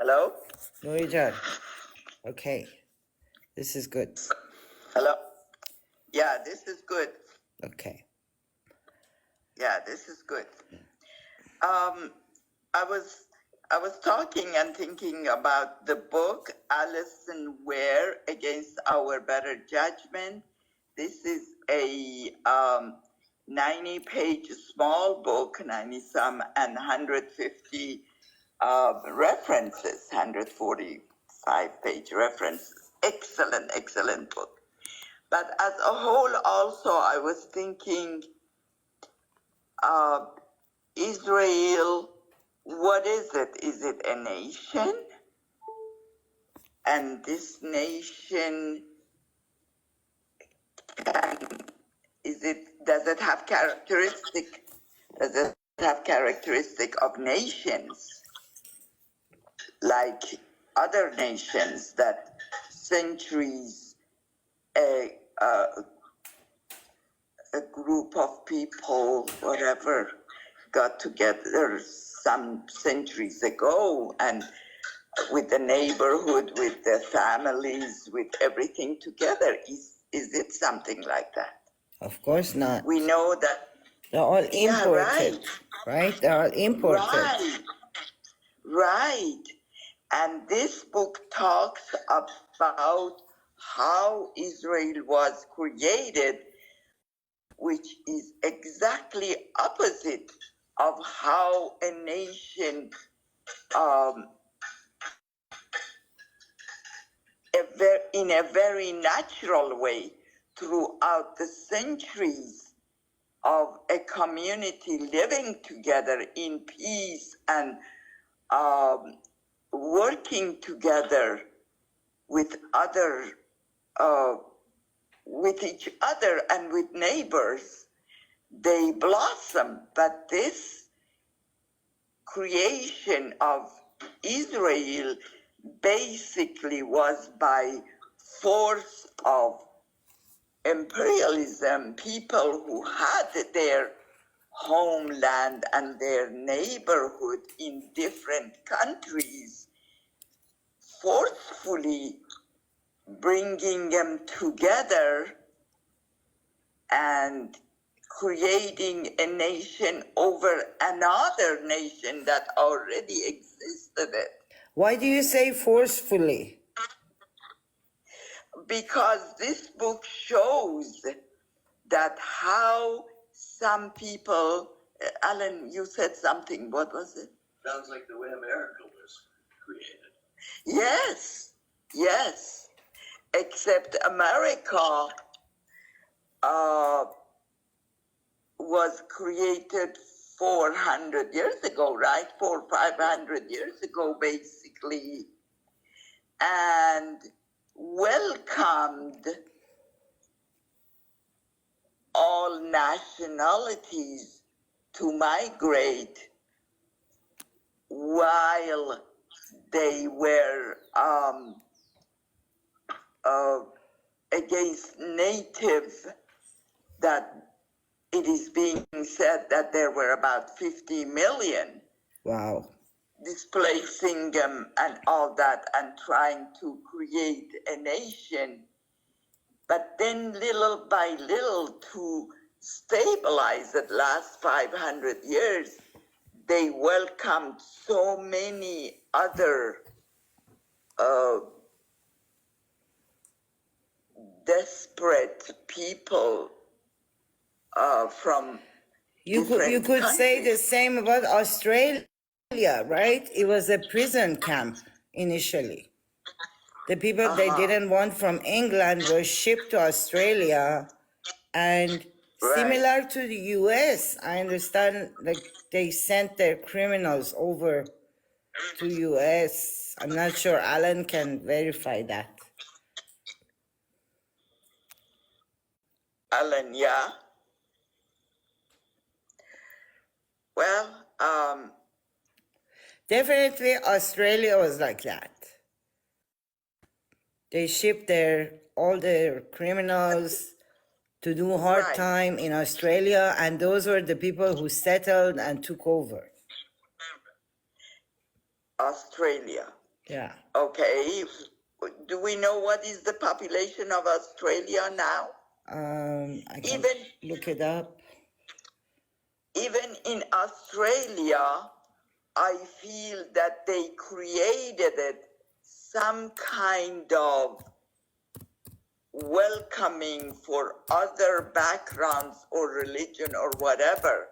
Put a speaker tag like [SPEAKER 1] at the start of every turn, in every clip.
[SPEAKER 1] Hello?
[SPEAKER 2] Nuri, okay, this is good.
[SPEAKER 1] Hello? Yeah, this is good.
[SPEAKER 2] Okay.
[SPEAKER 1] Yeah, this is good. Um, I was talking and thinking about the book Alison Ware Against Our Better Judgment. This is a 90-page small book, 90 some, and 150 references, 145-page references. Excellent, excellent book. But as a whole, also, I was thinking, Israel, what is it? Is it a nation? And this nation, does it have characteristic of nations, like other nations that centuries, a group of people, whatever, got together some centuries ago, and with the neighborhood, with the families, with everything together. Is it something like that?
[SPEAKER 2] Of course not.
[SPEAKER 1] We know that.
[SPEAKER 2] They're all imported,
[SPEAKER 1] Yeah,
[SPEAKER 2] right? They're all imported.
[SPEAKER 1] Right. And this book talks about how Israel was created, which is exactly opposite of how a nation, in a very natural way, throughout the centuries of a community living together in peace and working together with with each other and with neighbors, they blossom. But this creation of Israel basically was by force of imperialism. People who had their homeland and their neighborhood in different countries, forcefully bringing them together and creating a nation over another nation that already existed.
[SPEAKER 2] Why do you say forcefully?
[SPEAKER 1] Because this book shows that how some people, Alan, you said something, what was it?
[SPEAKER 3] Sounds like the way America was created.
[SPEAKER 1] Yes, except America was created 400 years ago, right? 500 years ago, basically, and welcomed all nationalities to migrate while they were against native, that it is being said that there were about 50 million.
[SPEAKER 2] Wow.
[SPEAKER 1] Displacing them and all that and trying to create a nation. But then little by little, to stabilize the last 500 years, they welcomed so many other desperate people from
[SPEAKER 2] You
[SPEAKER 1] different
[SPEAKER 2] could
[SPEAKER 1] countries.
[SPEAKER 2] say the same about Australia, right? It was a prison camp initially. The people they didn't want from England were shipped to Australia, and similar to the US, I understand, like they sent their criminals over to US. I'm not sure Alan can verify that.
[SPEAKER 1] Alan, yeah. Well,
[SPEAKER 2] Definitely Australia was like that. They shipped all their criminals to do hard time in Australia, and those were the people who settled and took over.
[SPEAKER 1] Australia,
[SPEAKER 2] Yeah.
[SPEAKER 1] Okay. Do we know what is the population of Australia now?
[SPEAKER 2] I can
[SPEAKER 1] Even
[SPEAKER 2] look it up.
[SPEAKER 1] even in Australia, I feel that they created it some kind of welcoming for other backgrounds or religion or whatever.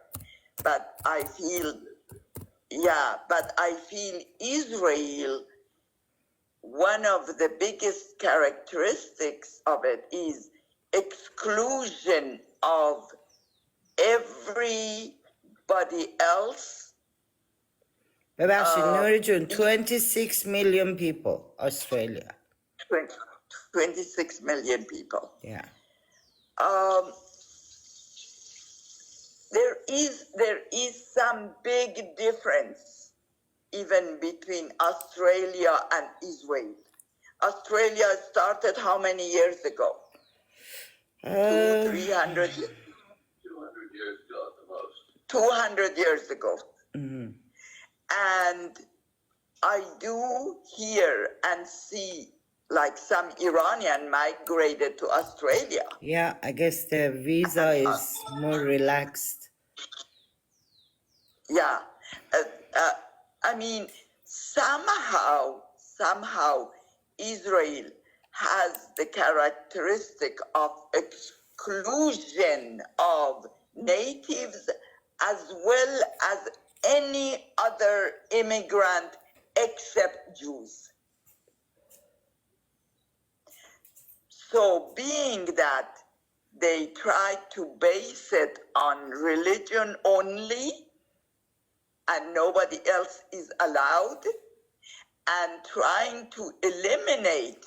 [SPEAKER 1] But I feel Israel, one of the biggest characteristics of it is exclusion of everybody else.
[SPEAKER 2] ببخشید نوری جون
[SPEAKER 1] is
[SPEAKER 2] 26 million people Australia.
[SPEAKER 1] 26 million people.
[SPEAKER 2] Yeah.
[SPEAKER 1] Um, there is some big difference even between Australia and Israel. Australia started how many years ago? 300
[SPEAKER 3] 200 years ago at the most.
[SPEAKER 1] 200 years ago.
[SPEAKER 2] Mhm.
[SPEAKER 1] And I do hear and see like some Iranian migrated to Australia.
[SPEAKER 2] Yeah, I guess the visa is more relaxed.
[SPEAKER 1] Yeah. I mean, somehow Israel has the characteristic of exclusion of natives as well as any other immigrant except Jews. So being that they try to base it on religion only and nobody else is allowed, and trying to eliminate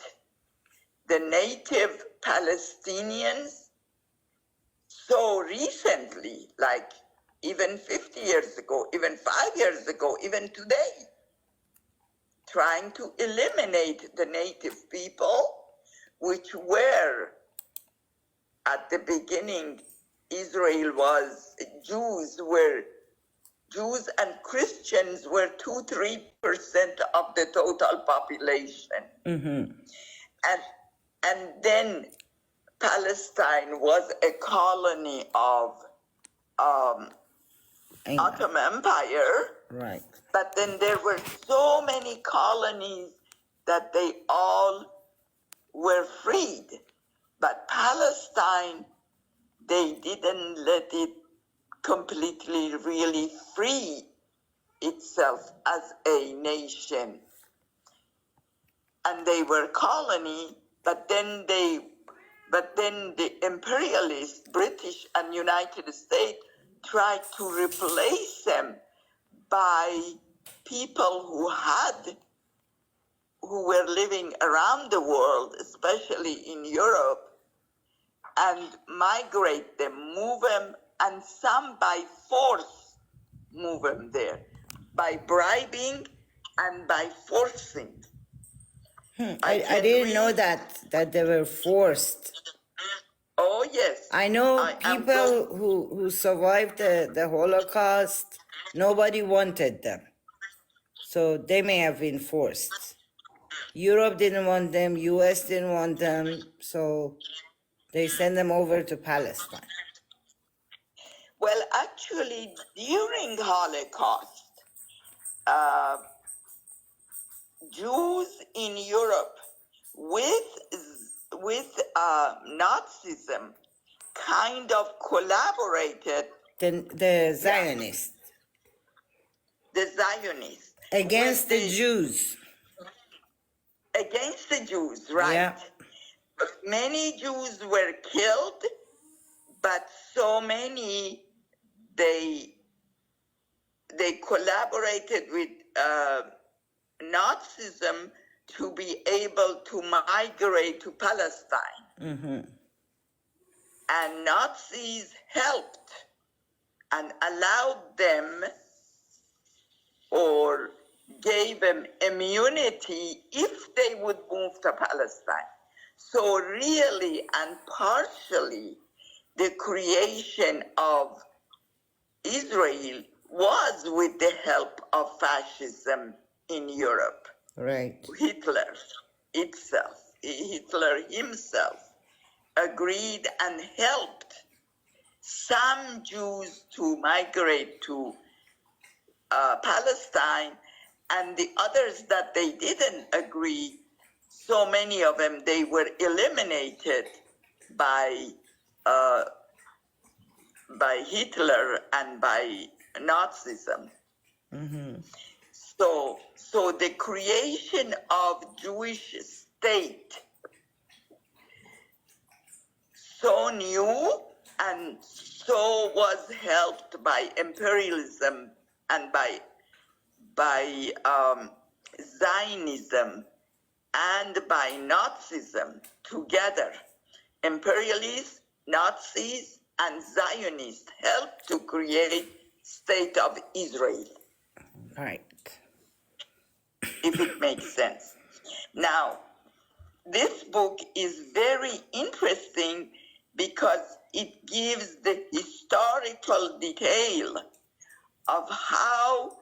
[SPEAKER 1] the native Palestinians so recently, like even 50 years ago, even 5 years ago, even today, trying to eliminate the native people, which were at the beginning, Israel was, Jews and Christians were 2-3% of the total population.
[SPEAKER 2] Mm-hmm.
[SPEAKER 1] And then Palestine was a colony of Ottoman Empire.
[SPEAKER 2] Right.
[SPEAKER 1] But then there were so many colonies that they all were freed. But Palestine, they didn't let it completely really free itself as a nation. And they were colony, but then the imperialists, British and United States, tried to replace them by people who were living around the world, especially in Europe, and migrate them, move them, and some by force move them there, by bribing and by forcing.
[SPEAKER 2] I didn't know that they were forced.
[SPEAKER 1] Oh, yes.
[SPEAKER 2] I know people who survived the Holocaust, nobody wanted them. So they may have been forced. Europe didn't want them, US didn't want them, so they sent them over to Palestine.
[SPEAKER 1] Well, actually, during Holocaust, Jews in Europe with Nazism kind of collaborated.
[SPEAKER 2] The Zionists.
[SPEAKER 1] The Zionists.
[SPEAKER 2] Against the Jews.
[SPEAKER 1] Against the Jews, right.
[SPEAKER 2] Yeah.
[SPEAKER 1] Many Jews were killed, but so many, they collaborated with Nazism to be able to migrate to Palestine.
[SPEAKER 2] Mm-hmm.
[SPEAKER 1] And Nazis helped and allowed them or gave them immunity if they would move to Palestine. So really and partially, the creation of Israel was with the help of fascism in Europe.
[SPEAKER 2] Right.
[SPEAKER 1] Hitler himself agreed and helped some Jews to migrate to Palestine, and the others that they didn't agree, so many of them, they were eliminated by uh, Hitler and by Nazism.
[SPEAKER 2] Mm-hmm.
[SPEAKER 1] So the creation of Jewish state, so new and so was helped by imperialism and by Zionism and by Nazism together. Imperialists, Nazis, and Zionists helped to create State of Israel,
[SPEAKER 2] Right.
[SPEAKER 1] if it makes sense. Now, this book is very interesting because it gives the historical detail of how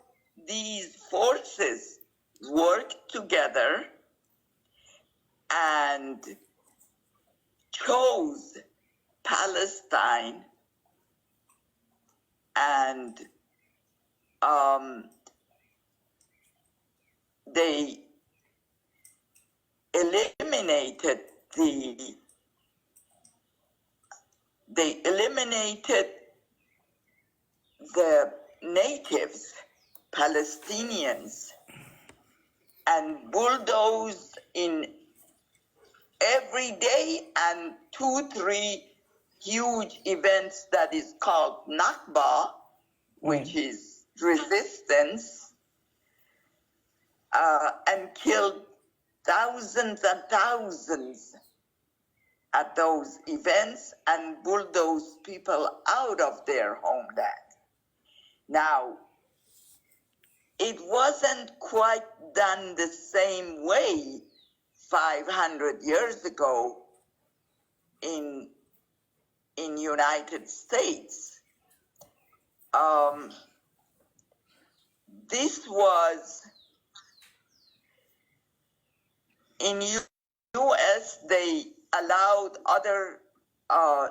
[SPEAKER 1] these forces worked together and chose Palestine, and they eliminated the natives, Palestinians, and bulldozed in every day, and 2-3 huge events that is called Nakba, which is resistance, and killed thousands and thousands at those events and bulldozed people out of their homeland. Now, it wasn't quite done the same way 500 years ago in United States. This was in U.S. They allowed other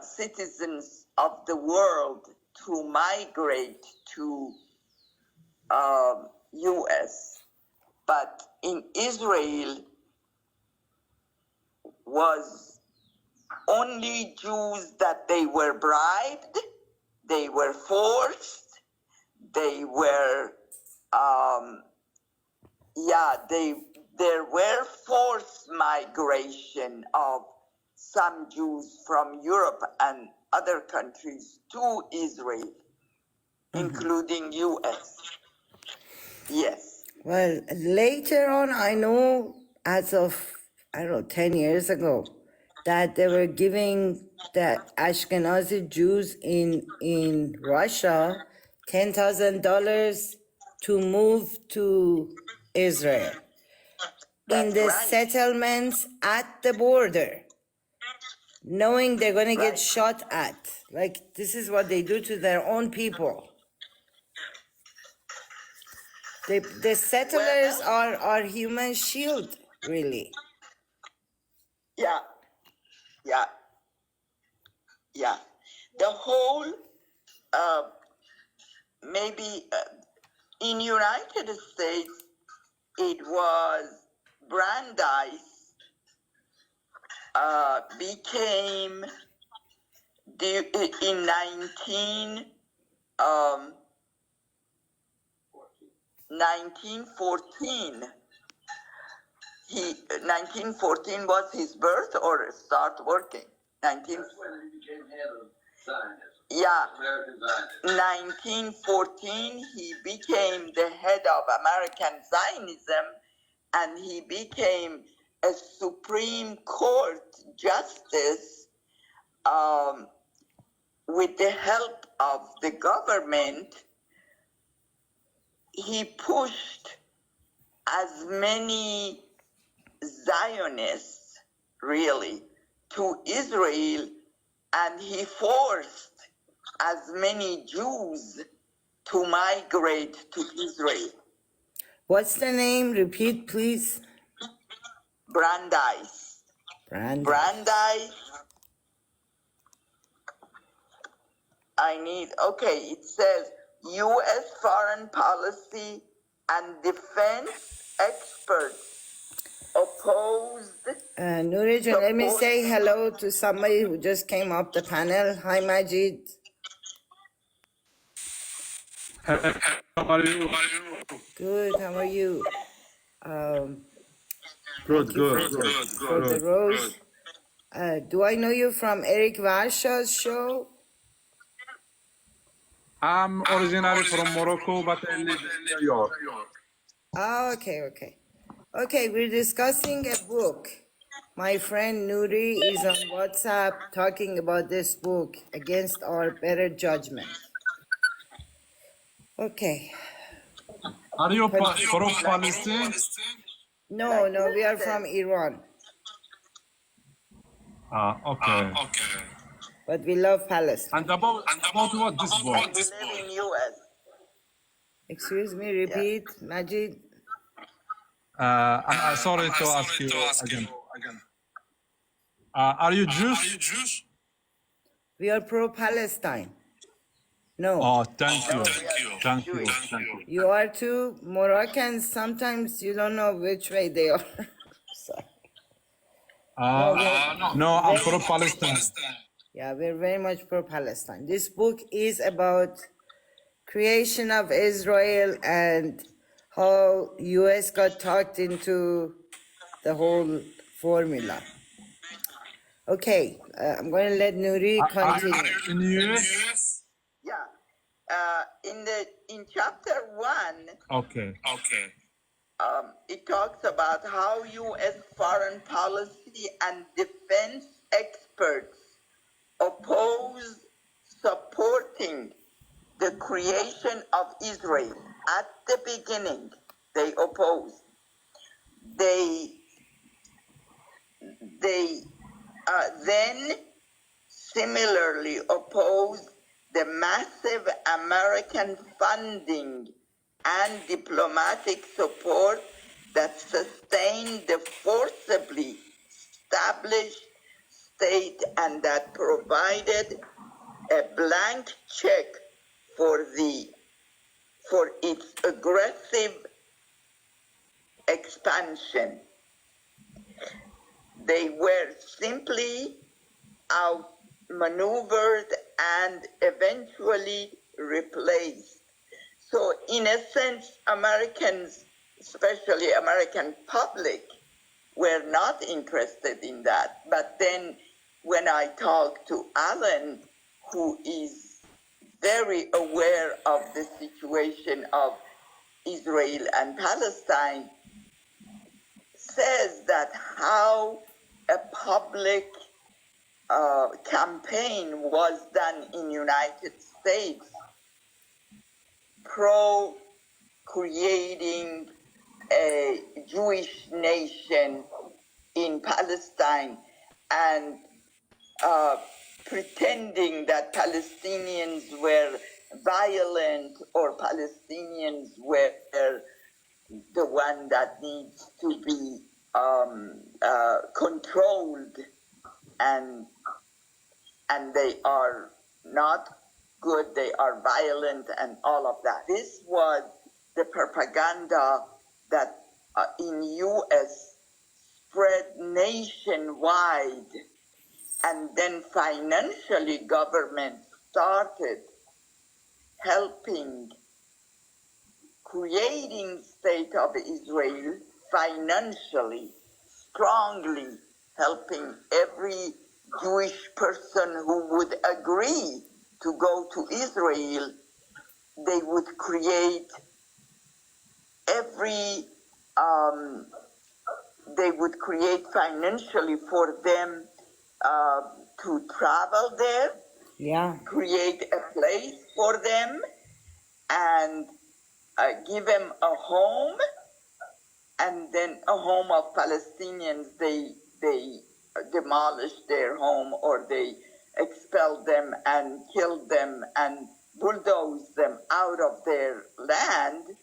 [SPEAKER 1] citizens of the world to migrate to U.S., but in Israel was only Jews that they were bribed, they were forced, they were, there were forced migration of some Jews from Europe and other countries to Israel, including U.S. Yes.
[SPEAKER 2] Well, later on, I know as of, I don't know, 10 years ago, that they were giving the Ashkenazi Jews in Russia $10,000 to move to Israel in
[SPEAKER 1] That's
[SPEAKER 2] the
[SPEAKER 1] right.
[SPEAKER 2] settlements at the border, knowing they're going to get
[SPEAKER 1] Right.
[SPEAKER 2] shot at. Like, this is what they do to their own people. The settlers
[SPEAKER 1] Well,
[SPEAKER 2] are human shield, really.
[SPEAKER 1] yeah, yeah, yeah. The whole, maybe in United States, it was Brandeis became in 1914. 1914 was his birth or start working.
[SPEAKER 3] That's when he became head of Zionism.
[SPEAKER 1] Yeah.
[SPEAKER 3] American Zionism.
[SPEAKER 1] 1914, he became the head of American Zionism, and he became a Supreme Court justice with the help of the government. He pushed as many Zionists, really, to Israel, and he forced as many Jews to migrate to Israel.
[SPEAKER 2] What's the name? Repeat, please.
[SPEAKER 1] Brandeis.
[SPEAKER 2] Brandeis.
[SPEAKER 1] Brandeis. Okay, it says U.S. foreign policy and defense experts opposed.
[SPEAKER 2] Nuri, let me say hello to somebody who just came off the panel. Hi, Majid.
[SPEAKER 4] How are you?
[SPEAKER 2] Good, how are you?
[SPEAKER 4] Good,
[SPEAKER 2] Thank you
[SPEAKER 4] good,
[SPEAKER 2] for the rose. Do I know you from Eric Varshaw's show?
[SPEAKER 4] I'm originally from Morocco, but I live in New York.
[SPEAKER 2] Oh, okay. Okay, we're discussing a book. My friend Nuri is on WhatsApp talking about this book, Against Our Better Judgment. Okay.
[SPEAKER 4] Are you
[SPEAKER 2] But-
[SPEAKER 4] from Palestine?
[SPEAKER 2] No, we are from Iran,
[SPEAKER 4] Okay.
[SPEAKER 2] but we love Palestine.
[SPEAKER 4] And about what this book?
[SPEAKER 1] We live in U.S.
[SPEAKER 2] Excuse me, repeat, Majid.
[SPEAKER 4] I'm sorry to ask you again. Are you Jews?
[SPEAKER 2] We are pro-Palestine. No.
[SPEAKER 4] Oh, thank you. Thank you.
[SPEAKER 1] Jewish.
[SPEAKER 4] Thank you.
[SPEAKER 2] You are too. Moroccans, sometimes you don't know which way they are. Sorry.
[SPEAKER 4] No, I'm from Palestine.
[SPEAKER 2] Yeah, we're very much pro-Palestine. This book is about creation of Israel and how U.S. got talked into the whole formula. Okay, I'm going to let Nuri continue.
[SPEAKER 4] Are you in the US?
[SPEAKER 1] Yeah. In chapter 1,
[SPEAKER 4] Okay.
[SPEAKER 1] it talks about how U.S. foreign policy and defense experts oppose supporting the creation of Israel. At the beginning, they opposed. They then similarly opposed the massive American funding and diplomatic support that sustained the forcibly established state and that provided a blank check for its aggressive expansion. They were simply outmaneuvered and eventually replaced. So in a sense, Americans, especially American public, were not interested in that. But then when I talk to Alan, who is very aware of the situation of Israel and Palestine, says that how a public campaign was done in United States pro creating a Jewish nation in Palestine and pretending that Palestinians were violent or Palestinians were the one that needs to be controlled and they are not good, they are violent and all of that. This was the propaganda that in U.S. spread nationwide, and then financially government started helping creating state of Israel financially, strongly helping every Jewish person who would agree to go to Israel. They would create they would create financially for them to travel there, create a place for them, and give them a home, and then a home of Palestinians. They demolish their home, or they expel them and kill them and bulldoze them out of their land,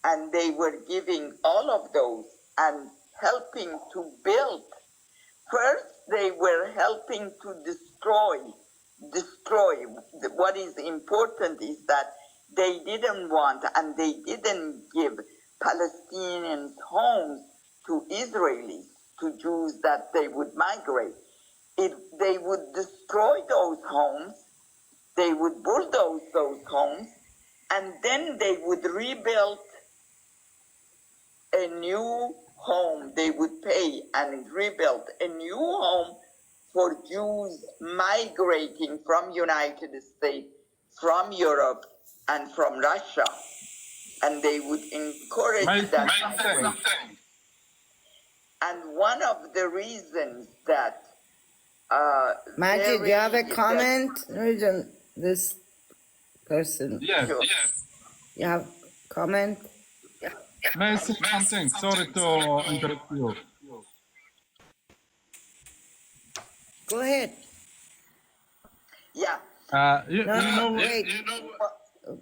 [SPEAKER 1] and they were giving all of those and helping to build. First, they were helping to destroy. What is important is that they didn't want and they didn't give Palestinians homes to Israelis, to Jews that they would migrate. They would destroy those homes, they would bulldoze those homes, and then they would rebuild a new home. They would pay and rebuild a new home for Jews migrating from United States, from Europe, and from Russia. And they would encourage that migration. And one of the reasons that
[SPEAKER 2] Majid, you have a comment? Nurjan, this person.
[SPEAKER 4] Yes.
[SPEAKER 1] Sure.
[SPEAKER 2] You have comment?
[SPEAKER 4] May I say something? Sorry to interrupt you.
[SPEAKER 2] Go ahead.
[SPEAKER 1] Yeah.
[SPEAKER 4] You
[SPEAKER 2] No,
[SPEAKER 4] know,
[SPEAKER 2] wait.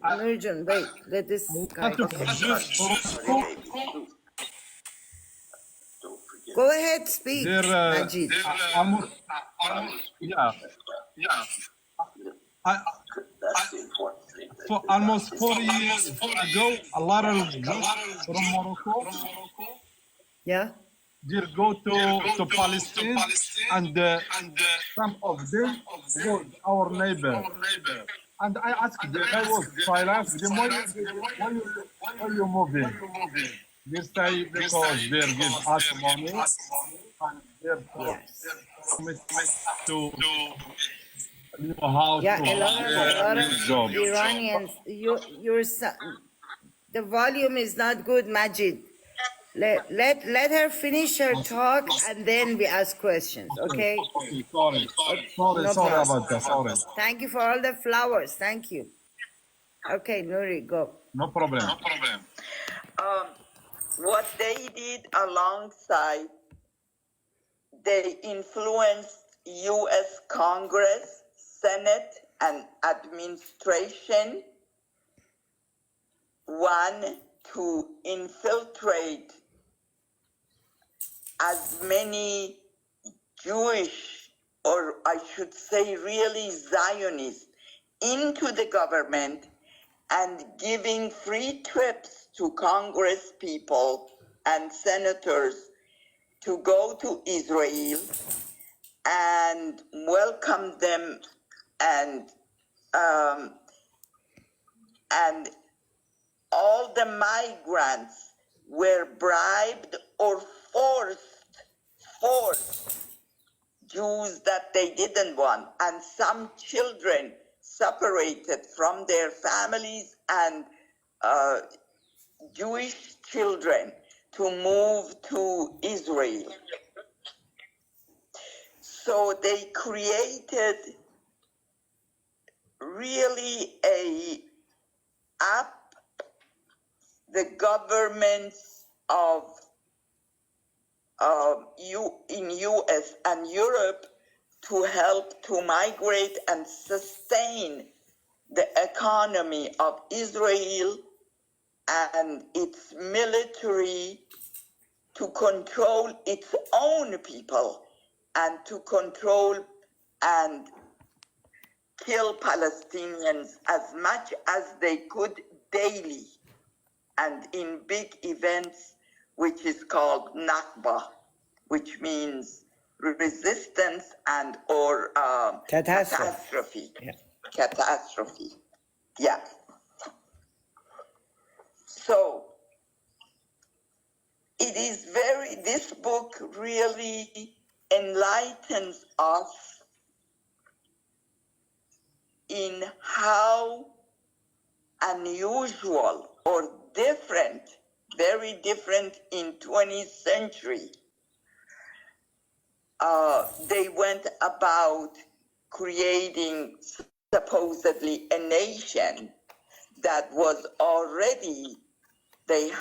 [SPEAKER 2] Nurjan, wait. Let this guy
[SPEAKER 4] want to
[SPEAKER 2] finish.
[SPEAKER 4] produce Morocco.
[SPEAKER 2] Go ahead, speak,
[SPEAKER 4] They're
[SPEAKER 2] Majid.
[SPEAKER 4] almost, yeah.
[SPEAKER 3] That's the important thing.
[SPEAKER 4] For almost 40 years ago, a lot of Jews from Morocco
[SPEAKER 2] Yeah?
[SPEAKER 4] they go to Palestine, and some of them was our neighbor. And I asked them, I was silent, them, why you moving? They say because they give us money and they're
[SPEAKER 2] Yes.
[SPEAKER 4] promised to know how
[SPEAKER 2] Yeah,
[SPEAKER 4] to
[SPEAKER 2] a lot
[SPEAKER 4] have
[SPEAKER 2] of
[SPEAKER 4] a job.
[SPEAKER 2] Iranians, the volume is not good, Majid. Let her finish her talk and then we ask questions, okay?
[SPEAKER 4] Okay, sorry.
[SPEAKER 2] No
[SPEAKER 4] Sorry
[SPEAKER 2] problem.
[SPEAKER 4] about that, sorry.
[SPEAKER 2] Thank you for all the flowers. Thank you. Okay, Nuri, go.
[SPEAKER 4] No problem.
[SPEAKER 1] What they did alongside, they influenced U.S. Congress, Senate, and administration, one, to infiltrate as many Jewish, or I should say really Zionists, into the government and giving free trips to Congress people and senators to go to Israel and welcome them, and all the migrants were bribed or forced Jews that they didn't want, and some children separated from their families, and Jewish children to move to Israel. So they created really the governments of in U.S. and Europe to help to migrate and sustain the economy of Israel and its military, to control its own people and to control and kill Palestinians as much as they could daily, and in big events, which is called Nakba, which means resistance and or catastrophe.
[SPEAKER 2] Yeah.
[SPEAKER 1] Catastrophe. Yeah. So this book really enlightens us in how unusual or different, very different in 20th century, they went about creating supposedly a nation that was already, they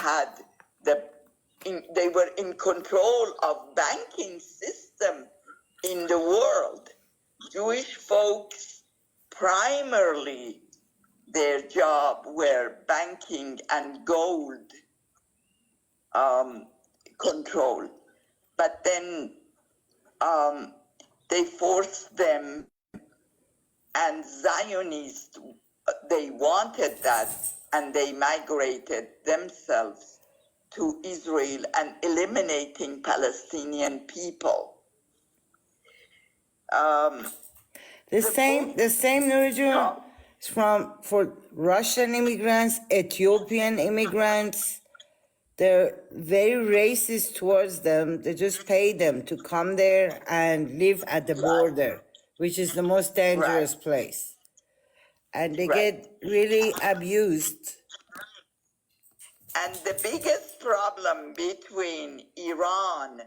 [SPEAKER 1] were in control of banking system in the world. Jewish folks, primarily their job were banking and gold control. But then they forced them, and Zionists, they wanted that, and they migrated themselves to Israel and eliminating Palestinian people.
[SPEAKER 2] The same Nuri is for Russian immigrants, Ethiopian immigrants. They're very racist towards them. They just pay them to come there and live at the border, which is the most dangerous place. And they get really abused.
[SPEAKER 1] And the biggest problem between Iran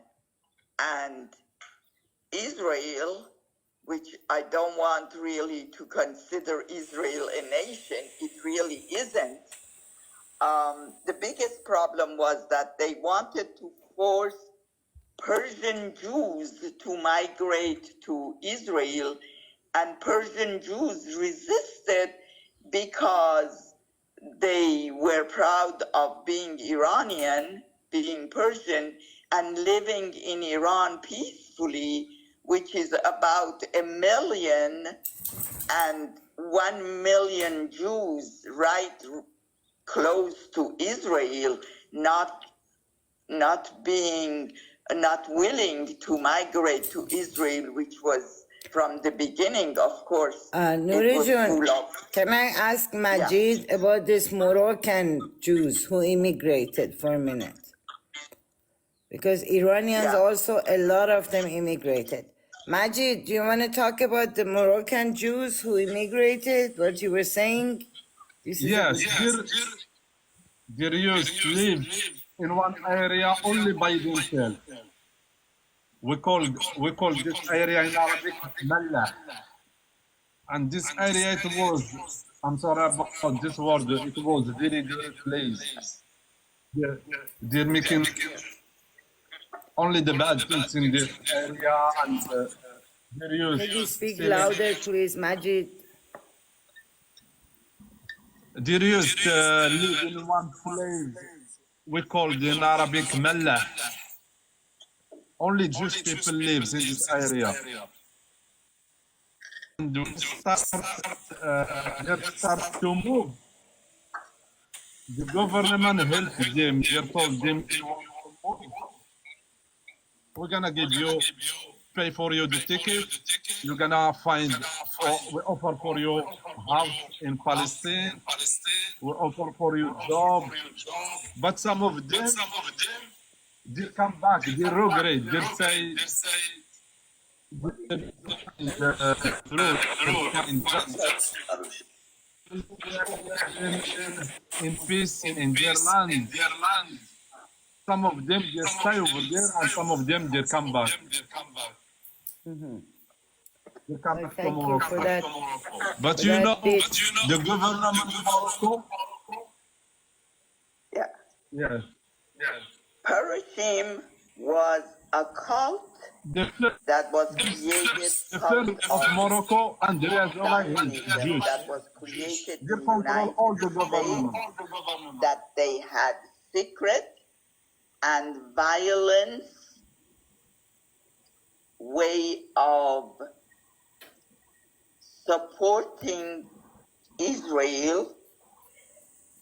[SPEAKER 1] and Israel, which I don't want really to consider Israel a nation, it really isn't. The biggest problem was that they wanted to force Persian Jews to migrate to Israel, and Persian Jews resisted because they were proud of being Iranian, being Persian, and living in Iran peacefully, which is about 1 million, and 1 million Jews right close to Israel, not willing to migrate to Israel, which was from the beginning, of course.
[SPEAKER 2] Nuri, can I ask Majid about this Moroccan Jews who immigrated for a minute? Because Iranians also, a lot of them immigrated. Majid, do you want to talk about the Moroccan Jews who immigrated, what you were saying?
[SPEAKER 4] Yes, they used to live in one area only by themselves. We call this area in Arabic Mallah. And this area, it was, I'm sorry about this word, it was a very dirty place. They're making only the bad things in this area, and they're used.
[SPEAKER 2] Can you speak louder, please, Majid?
[SPEAKER 4] They're used to live in one place we call in Arabic Mallah. Only Jewish people lives in this area. And they start to move. The government helped them. They told them, we're gonna give you, pay for you the ticket. You're gonna find, we offer for you house in Palestine. We offer for you job. But some of them, they come back, they regret, they say, in peace in their land. Some of them they stay over there, and some of them they come back. They come back to Morocco. But you know, the government of Morocco. Yes.
[SPEAKER 1] Parashim was a cult that was created.
[SPEAKER 4] The first of Morocco, and there is only Jews.
[SPEAKER 1] That was created
[SPEAKER 4] They control all the government.
[SPEAKER 1] That they had secret and violence way of supporting Israel,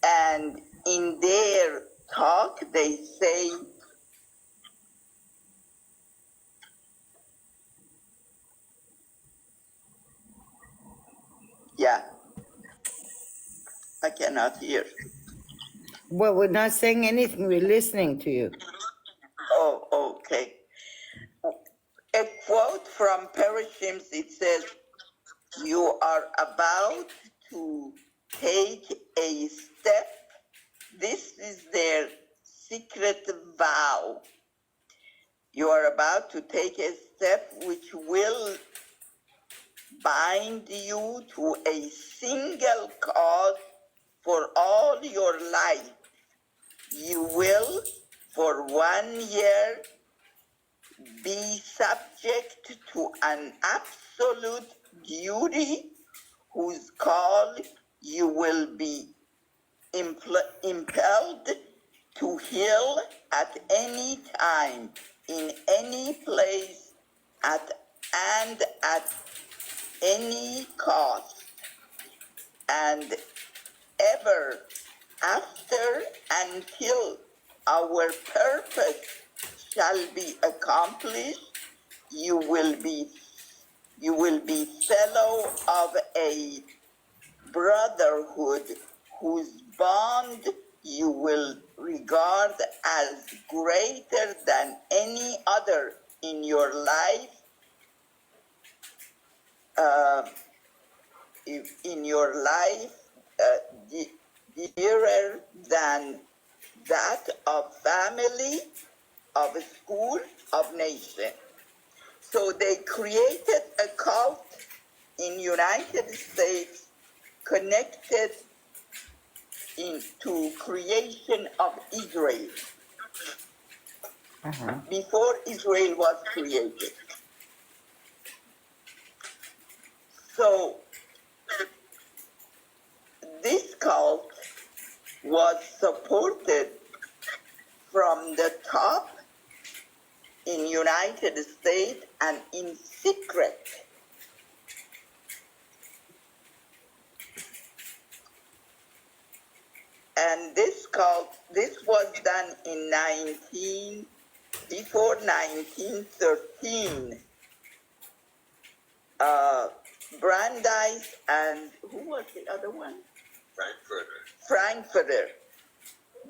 [SPEAKER 1] and in their talk they say I cannot hear.
[SPEAKER 2] Well, we're not saying anything, we're listening to you.
[SPEAKER 1] Oh, okay. A quote from Parashim, it says, "You are about to take a step." This is their secret vow. You are about to take a step which will bind you to a single cause for all your life. You will, for 1 year, be subject to an absolute duty whose call you will be impelled to heal at any time, in any place, and at any cost, and ever after, until our purpose shall be accomplished, you will be fellow of a brotherhood whose bond you will regard as greater than any other in your life, uh, dearer than that of family, of school, of nation. So they created a cult in United States connected into creation of Israel before Israel was created. So this cult was supported from the top in United States and in secret. And this was done in before 1913. Brandeis and who was the other one? Frankfurter.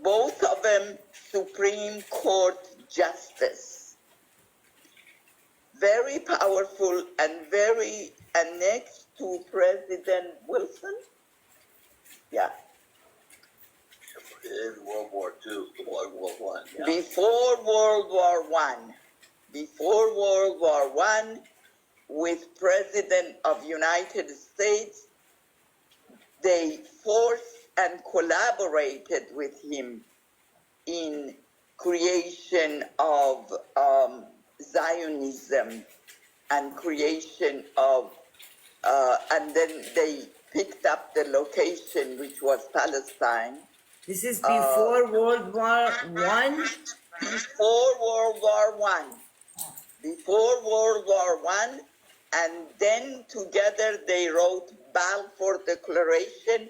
[SPEAKER 1] Both of them Supreme Court justice. Very powerful and next to President Wilson. Yeah.
[SPEAKER 3] In World War II, World War One. Yeah.
[SPEAKER 1] Before World War One, with President of United States, they forced and collaborated with him in creation of Zionism and creation of, and then they picked up the location, which was Palestine.
[SPEAKER 2] This is before World War One?
[SPEAKER 1] Before World War One. Before World War One, and then together they wrote Balfour Declaration.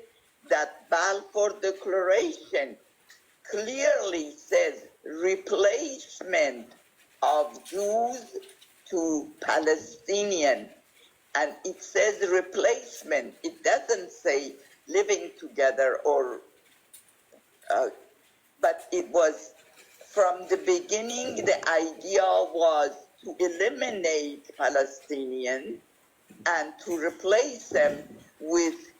[SPEAKER 1] That Balfour Declaration clearly says replacement of Jews to Palestinian. And it says replacement. It doesn't say living together or, but it was from the beginning, the idea was to eliminate Palestinians and to replace them with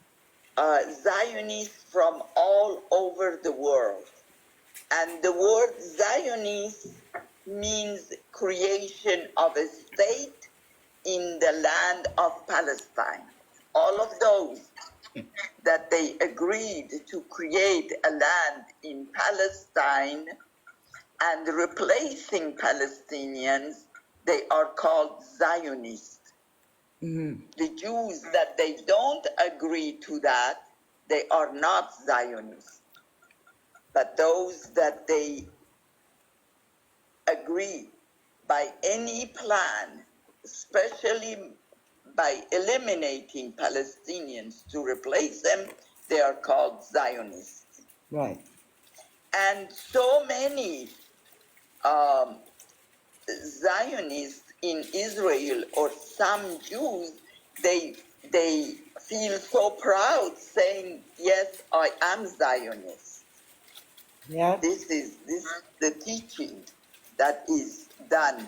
[SPEAKER 1] Zionists from all over the world. And the word Zionist means creation of a state in the land of Palestine. All of those that they agreed to create a land in Palestine and replacing Palestinians, they are called Zionists.
[SPEAKER 2] Mm-hmm.
[SPEAKER 1] The Jews that they don't agree to that, they are not Zionists. But those that they agree by any plan, especially by eliminating Palestinians to replace them, they are called Zionists.
[SPEAKER 2] Right.
[SPEAKER 1] And so many Zionists in Israel, or some Jews, they feel so proud saying, yes, I am Zionist.
[SPEAKER 2] Yeah.
[SPEAKER 1] This is the teaching that is done.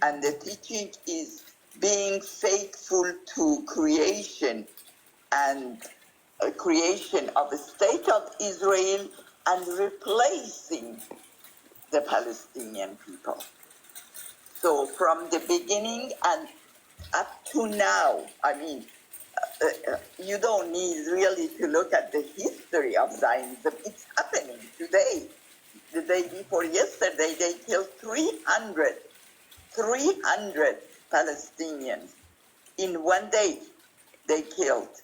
[SPEAKER 1] And the teaching is being faithful to creation and a creation of a state of Israel and replacing the Palestinian people. So from the beginning and up to now, I mean, you don't need really to look at the history of Zionism. It's happening today. The day before yesterday, they killed 300 Palestinians. In one day, they killed.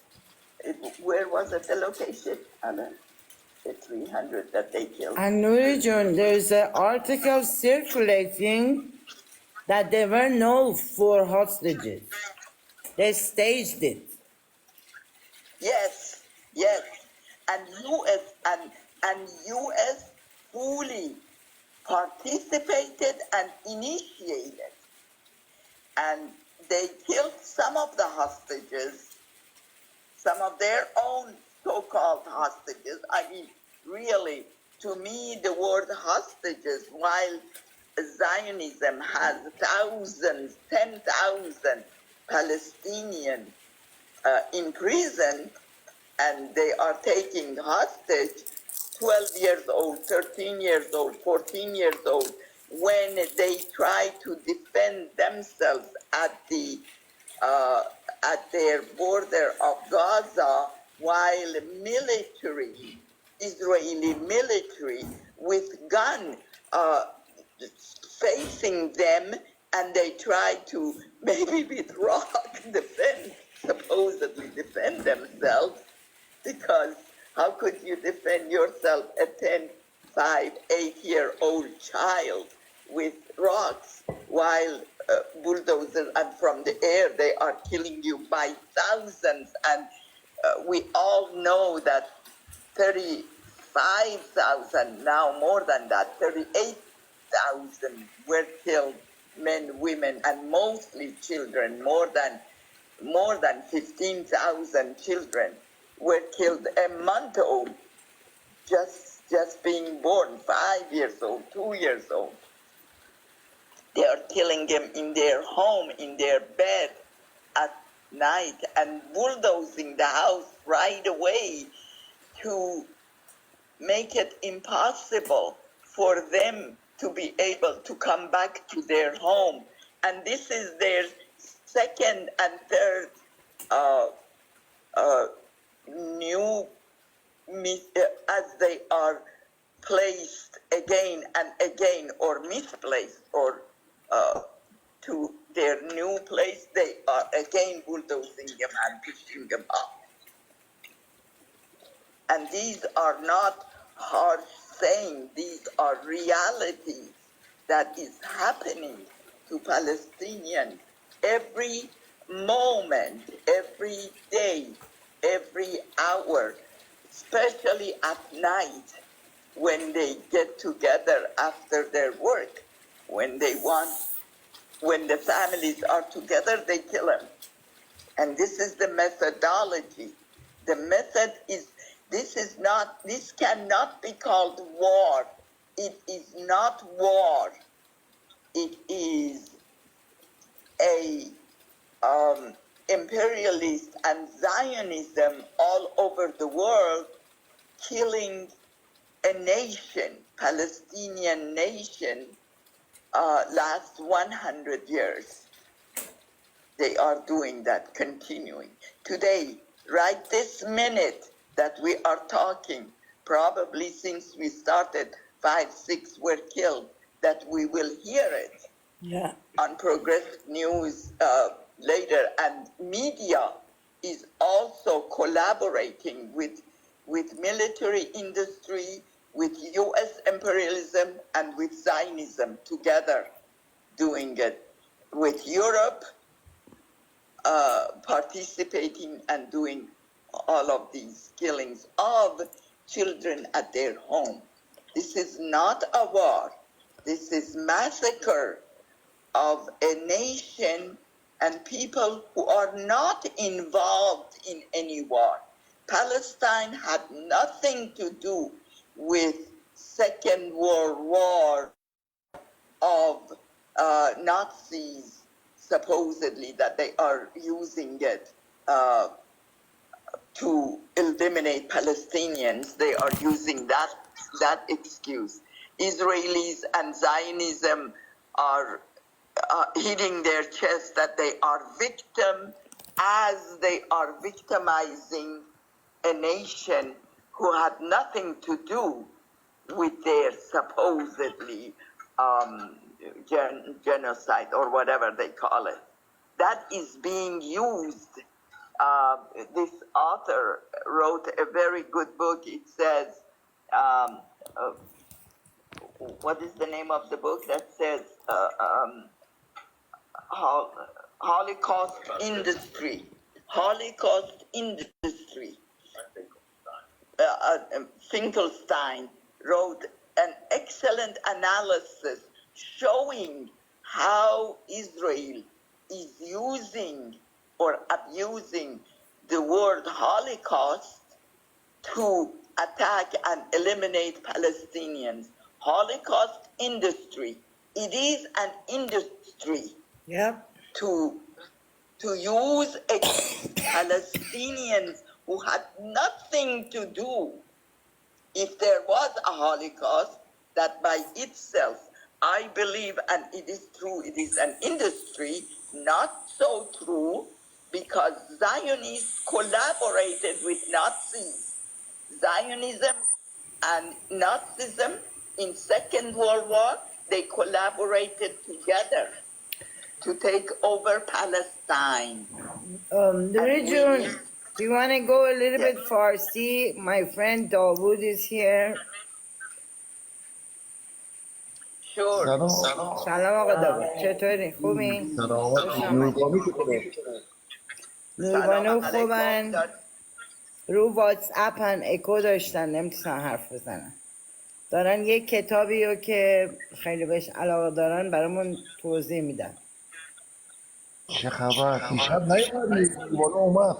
[SPEAKER 1] Where was it, the location, Alan? the 300 that they killed.
[SPEAKER 2] And Nuri Jun, there's an article circulating that there were no 4 hostages. They staged it.
[SPEAKER 1] Yes, yes, and US fully participated and initiated, and they killed some of the hostages, some of their own so-called hostages. I mean, really, to me, the word hostages, while Zionism has thousands, 10,000 Palestinians in prison, and they are taking hostage 12 years old, 13 years old, 14 years old, when they try to defend themselves uh, at their border of Gaza, while Israeli military with gun uh, facing them, and they try to maybe with rock supposedly defend themselves, because how could you defend yourself, a 10, 5, 8-year-old child, with rocks, while bulldozers, and from the air they are killing you by thousands. And we all know that 35,000, now more than that, 38,000 were killed, men, women, and mostly children. More than 15,000 children were killed a month old, just being born, 5 years old, 2 years old. They are killing them in their home, in their bed at night, and bulldozing the house right away to make it impossible for them to be able to come back to their home. And this is their second and third uh, uh, new, as they are placed again and again, or misplaced, or to their new place, they are again bulldozing them and pushing them up. And these are not harsh sayings, these are realities that is happening to Palestinians every moment, every day, every hour, especially at night when they get together after their work. When the families are together, they kill them. And this is the methodology. The method is, this cannot be called war. It is not war. It is a imperialist and Zionism all over the world, killing a nation, Palestinian nation, last 100 years. They are doing that, continuing. Today, right this minute that we are talking, probably since we started, 5, 6 were killed, that we will hear it on Progressive News later. And media is also collaborating with military industry, with US imperialism, and with Zionism together, doing it, with Europe participating and doing all of these killings of children at their home. This is not a war. This is massacre of a nation and people who are not involved in any war. Palestine had nothing to do with Second World War of Nazis, supposedly, that they are using it to eliminate Palestinians. They are using that excuse. Israelis and Zionism are hitting their chest that they are victim, as they are victimizing a nation who had nothing to do with their supposedly genocide, or whatever they call it. That is being used. This author wrote a very good book. It says, what is the name of the book that says Holocaust industry? Holocaust industry. Finkelstein wrote an excellent analysis showing how Israel is using or abusing the word Holocaust to attack and eliminate Palestinians. Holocaust industry. It is an industry.
[SPEAKER 2] Yep.
[SPEAKER 1] To use Palestinians who had nothing to do. If there was a Holocaust, that by itself, I believe, and it is true, it is an industry, not so true, because Zionists collaborated with Nazis. Zionism and Nazism in Second World War, they collaborated together to take over Palestine.
[SPEAKER 2] The region, do you want to go a little bit Farsi? My friend Dawood is here.
[SPEAKER 1] Sure.
[SPEAKER 2] سلام آقا داوود چطوری؟ خوبی؟ خوش آمدی. نوربانو خوبن رو واتس اپن اکو داشتن نمیتونن حرف بزنن دارن یک کتابی رو که خیلی بهش علاقه دارن برامون توضیح میدن
[SPEAKER 5] چه خبر دیشب نیومدی بالا اومد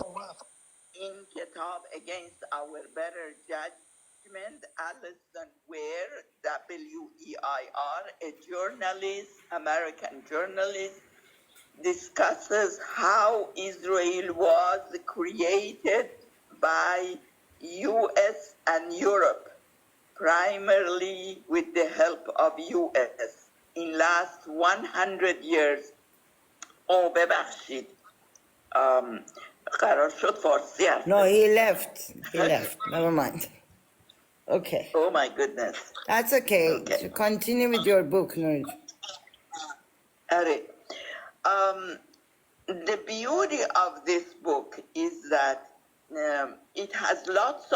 [SPEAKER 1] In Kitab Against Our Better Judgment, Alison Ware, W-E-I-R, a journalist, American journalist, discusses how Israel was created by U.S. and Europe, primarily with the help of U.S. in last 100 years. ببخشید قرار شد فارسی حرف
[SPEAKER 2] No, he left. Never mind. Okay.
[SPEAKER 1] Oh my goodness.
[SPEAKER 2] That's okay.
[SPEAKER 1] Okay.
[SPEAKER 2] So continue with your book, Nur.
[SPEAKER 1] The beauty of this book is that it has lots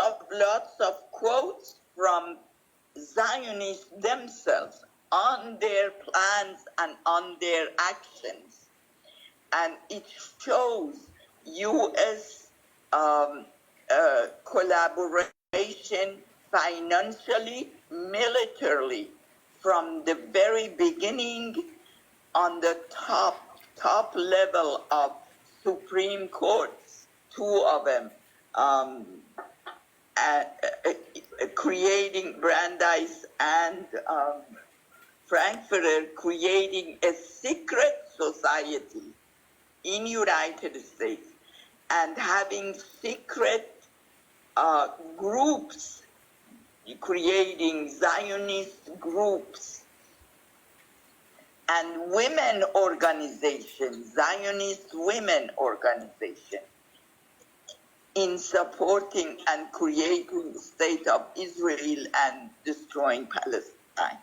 [SPEAKER 1] of quotes from Zionists themselves on their plans and on their actions. And it shows U.S. Collaboration financially, militarily, from the very beginning on the top level of Supreme Courts, two of them, creating Brandeis and Frankfurter, creating a secret society in United States and having secret groups, creating Zionist groups and women organizations, Zionist women organizations, in supporting and creating the state of Israel and destroying Palestine.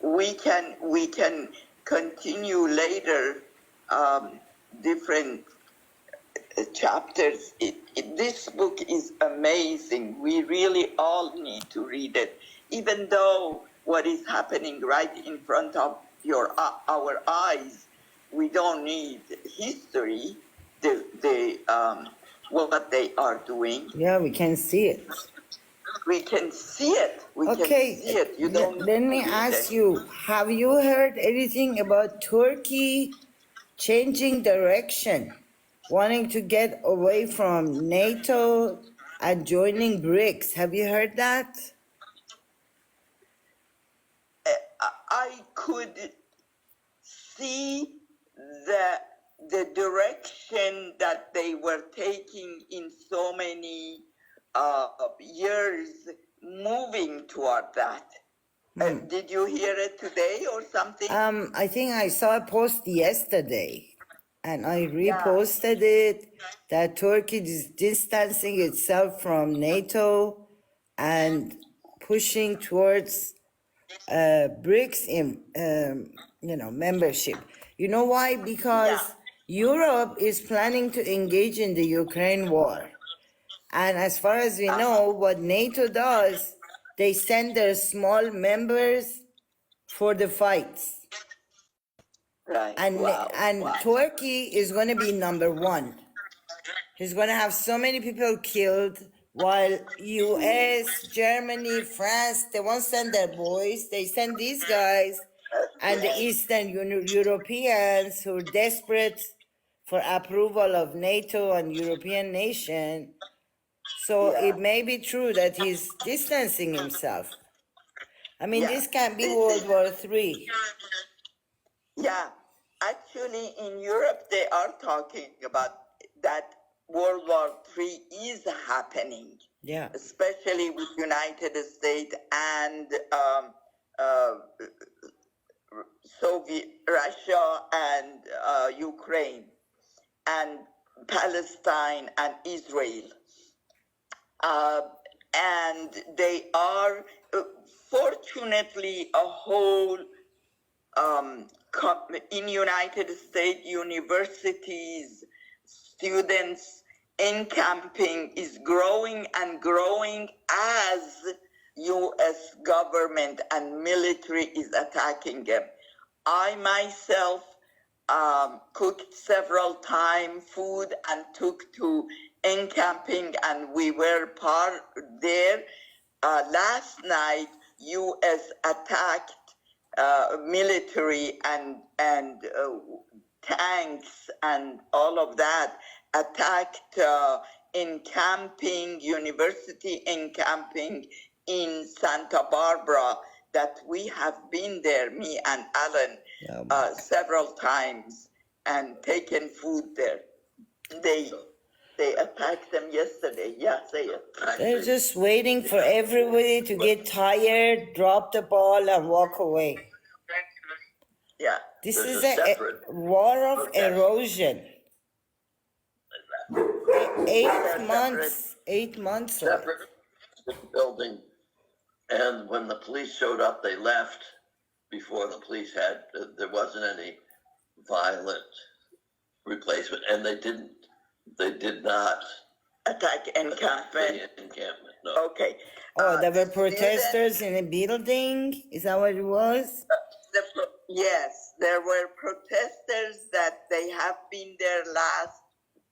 [SPEAKER 1] We can continue later different chapters. This book is amazing. We really all need to read it, even though what is happening right in front of our eyes, we don't need history. What they are doing.
[SPEAKER 2] Yeah, we can see it.
[SPEAKER 1] We can see it.
[SPEAKER 2] Okay,
[SPEAKER 1] can see it. You don't
[SPEAKER 2] let me ask you, have you heard anything about Turkey changing direction, wanting to get away from NATO and joining BRICS? Have you heard that?
[SPEAKER 1] I could see the direction that they were taking in so many years, moving toward that. Did you hear it today or something?
[SPEAKER 2] I think I saw a post yesterday, and I reposted it, that Turkey is distancing itself from NATO and pushing towards BRICS membership. You know why? Because Europe is planning to engage in the Ukraine war. And as far as we know, what NATO does, they send their small members for the fights.
[SPEAKER 1] Right.
[SPEAKER 2] And
[SPEAKER 1] Wow. Wow.
[SPEAKER 2] Turkey is going to be number one. He's going to have so many people killed, while US, Germany, France, they won't send their boys. They send these guys and the Eastern Europeans who are desperate for approval of NATO and European nation. So
[SPEAKER 1] Yeah.
[SPEAKER 2] it may be true that he's distancing himself. I mean,
[SPEAKER 1] Yeah.
[SPEAKER 2] this can be
[SPEAKER 1] This
[SPEAKER 2] World
[SPEAKER 1] is-
[SPEAKER 2] War III.
[SPEAKER 1] Yeah, actually, in Europe, they are talking about that World War III is happening,
[SPEAKER 2] Yeah.
[SPEAKER 1] especially with United States and uh, Soviet Russia and Ukraine and Palestine and Israel. And they are, fortunately, a whole in United States universities, students in camping is growing and growing as U.S. government and military is attacking them. I myself cooked several times food and took to encamping, and we were part there. Last night, U.S. attacked military and tanks and all of that, attacked encamping, university encamping in Santa Barbara, that we have been there, me and Alan, several times and taken food there. They attacked them yesterday. Yeah, say it.
[SPEAKER 2] They're just waiting for everybody to get tired, drop the ball, and walk away.
[SPEAKER 1] Yeah.
[SPEAKER 2] This
[SPEAKER 3] There's
[SPEAKER 2] is
[SPEAKER 3] a
[SPEAKER 2] a
[SPEAKER 3] separate
[SPEAKER 2] war of
[SPEAKER 3] protest.
[SPEAKER 2] erosion.
[SPEAKER 1] Yeah,
[SPEAKER 2] 8 months. of it.
[SPEAKER 3] separate building, and when the police showed up, they left before the police had. There wasn't any violent replacement, and they did not
[SPEAKER 1] Attack encampment.
[SPEAKER 3] the encampment. No.
[SPEAKER 1] Okay.
[SPEAKER 2] Oh, there were
[SPEAKER 1] students-
[SPEAKER 2] protesters in a building? Is that what it was?
[SPEAKER 1] Yes, there were protesters that they have been there last,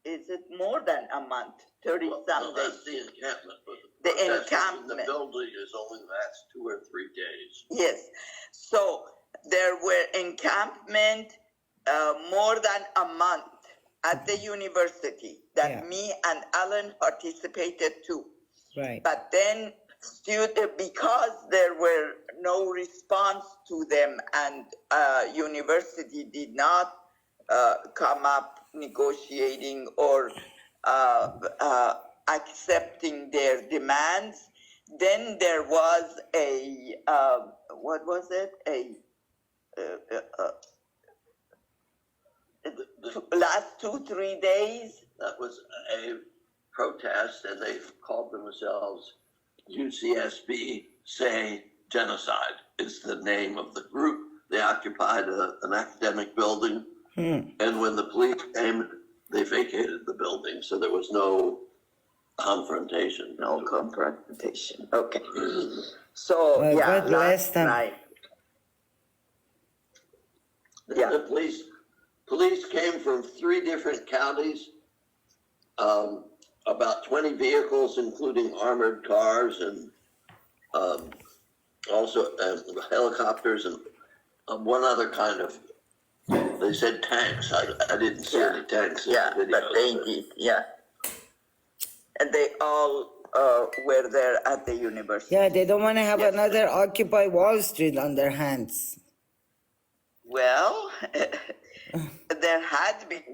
[SPEAKER 1] is it more than a month? 30
[SPEAKER 3] Well,
[SPEAKER 1] some
[SPEAKER 3] no,
[SPEAKER 1] days.
[SPEAKER 3] that's the encampment, but
[SPEAKER 1] The
[SPEAKER 3] protest in the
[SPEAKER 1] encampment.
[SPEAKER 3] building is only lasts 2 or 3 days.
[SPEAKER 1] Yes. So there were encampment more than a month at the university that
[SPEAKER 2] Yeah.
[SPEAKER 1] me and Alan participated too.
[SPEAKER 2] Right.
[SPEAKER 1] But then because there were no response to them and university did not come up negotiating or accepting their demands, then there was a, what was it? Last 2-3 days.
[SPEAKER 3] That was a protest, and they called themselves UCSB Say Genocide. Is the name of the group. They occupied an academic building, and when the police came, they vacated the building, so there was no confrontation.
[SPEAKER 1] No confrontation. Okay. So
[SPEAKER 2] Well,
[SPEAKER 1] yeah,
[SPEAKER 2] God bless
[SPEAKER 1] last
[SPEAKER 2] them.
[SPEAKER 1] night.
[SPEAKER 3] Yeah. The police came from 3 different counties, about 20 vehicles, including armored cars and also helicopters and one other kind of, they said tanks. I didn't see any tanks in
[SPEAKER 1] Yeah,
[SPEAKER 3] the video.
[SPEAKER 1] but they did. Yeah, and they all were there at the university.
[SPEAKER 2] Yeah, they don't want to have
[SPEAKER 1] Yes.
[SPEAKER 2] another Occupy Wall Street on their hands.
[SPEAKER 1] Well,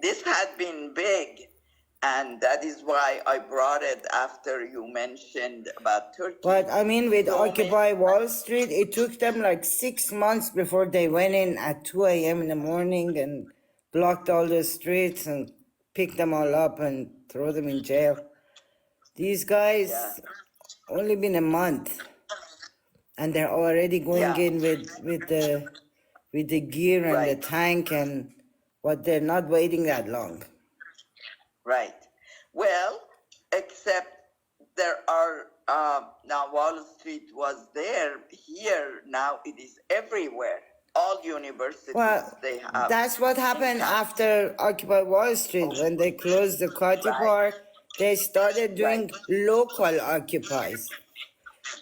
[SPEAKER 1] this had been big, and that is why I brought it after you mentioned about Turkey.
[SPEAKER 2] But I mean, with
[SPEAKER 1] So
[SPEAKER 2] Occupy Wall Street, it took them like 6 months before they went in at 2 a.m. in the morning and blocked all the streets and picked them all up and throw them in jail. These guys, only been a month, and they're already going in with the gear and the
[SPEAKER 1] Right.
[SPEAKER 2] tank, and what they're not waiting that long.
[SPEAKER 1] Right. Well, except there are now Wall Street was there. Here now it is everywhere. All universities
[SPEAKER 2] Well,
[SPEAKER 1] they have.
[SPEAKER 2] that's what happened after Occupy Wall Street. When they closed the Coty
[SPEAKER 1] Right.
[SPEAKER 2] Park, they started doing
[SPEAKER 1] Right.
[SPEAKER 2] local occupies,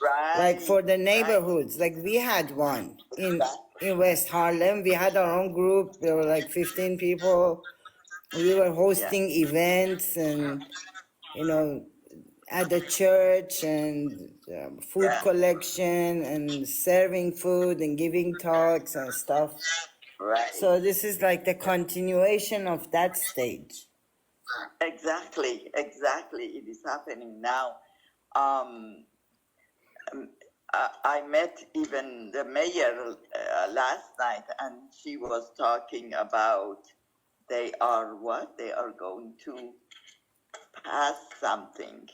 [SPEAKER 1] Right.
[SPEAKER 2] like for the
[SPEAKER 1] Right.
[SPEAKER 2] neighborhoods. Like we had one in
[SPEAKER 1] Exactly.
[SPEAKER 2] West Harlem. We had our own group. There were like 15 people. We were hosting events and, you know, at the church and food
[SPEAKER 1] Yeah.
[SPEAKER 2] collection and serving food and giving talks and stuff.
[SPEAKER 1] Right.
[SPEAKER 2] So this is like the continuation of that stage.
[SPEAKER 1] Exactly. Exactly. It is happening now. Um, I met even the mayor last night, and she was talking about they are what? They are going to pass something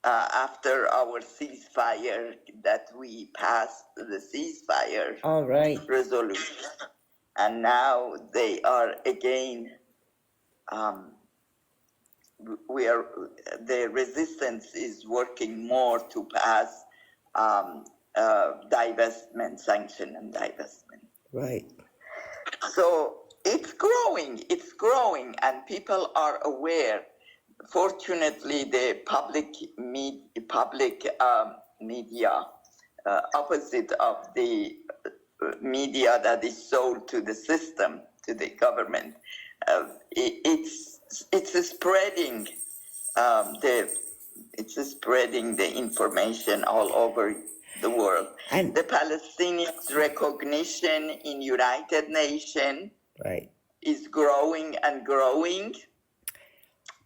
[SPEAKER 1] after our ceasefire, that we passed the ceasefire
[SPEAKER 2] All right.
[SPEAKER 1] resolution. And now they are again, the resistance is working more to pass divestment, sanction and divestment.
[SPEAKER 2] Right.
[SPEAKER 1] So it's growing, and people are aware. Fortunately, the public media, opposite of the media that is sold to the system, to the government, it's spreading spreading the information all over the world.
[SPEAKER 2] And
[SPEAKER 1] the Palestinians' recognition in United Nations
[SPEAKER 2] right.
[SPEAKER 1] is growing and growing.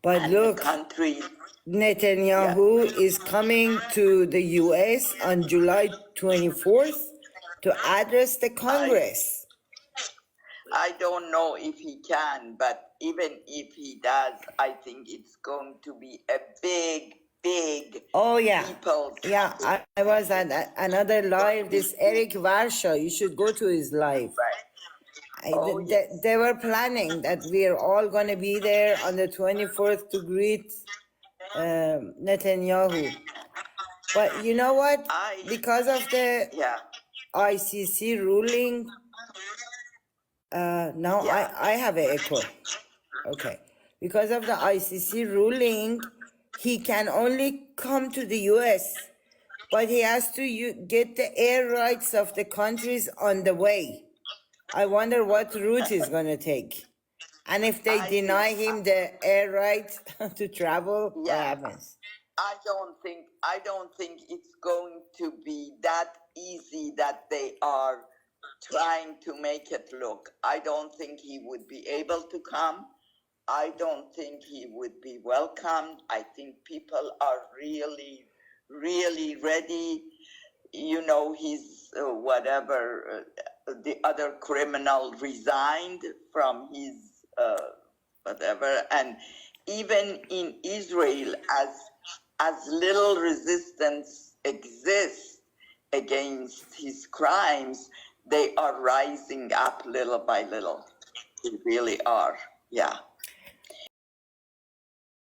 [SPEAKER 2] But
[SPEAKER 1] And
[SPEAKER 2] look,
[SPEAKER 1] the country,
[SPEAKER 2] Netanyahu is coming to the US on July 24th to address the Congress.
[SPEAKER 1] I don't know if he can, but even if he does, I think it's going to be a big
[SPEAKER 2] Oh yeah,
[SPEAKER 1] people.
[SPEAKER 2] yeah. I was at another live. This Eric Varsha. You should go to his live. They were planning that we are all going to be there on the 24th to greet Netanyahu. But you know what? Because of the ICC ruling, now I have an echo. Okay. Because of the ICC ruling, he can only come to the US, but he has to get the air rights of the countries on the way. I wonder what route he's going to take. And if they deny him the air right to travel, what happens?
[SPEAKER 1] I don't think it's going to be that easy that they are trying to make it look. I don't think he would be able to come. I don't think he would be welcomed. I think people are really, really ready. You know, he's the other criminal resigned from his whatever. And even in Israel, as little resistance exists against his crimes, they are rising up little by little. They really are. Yeah.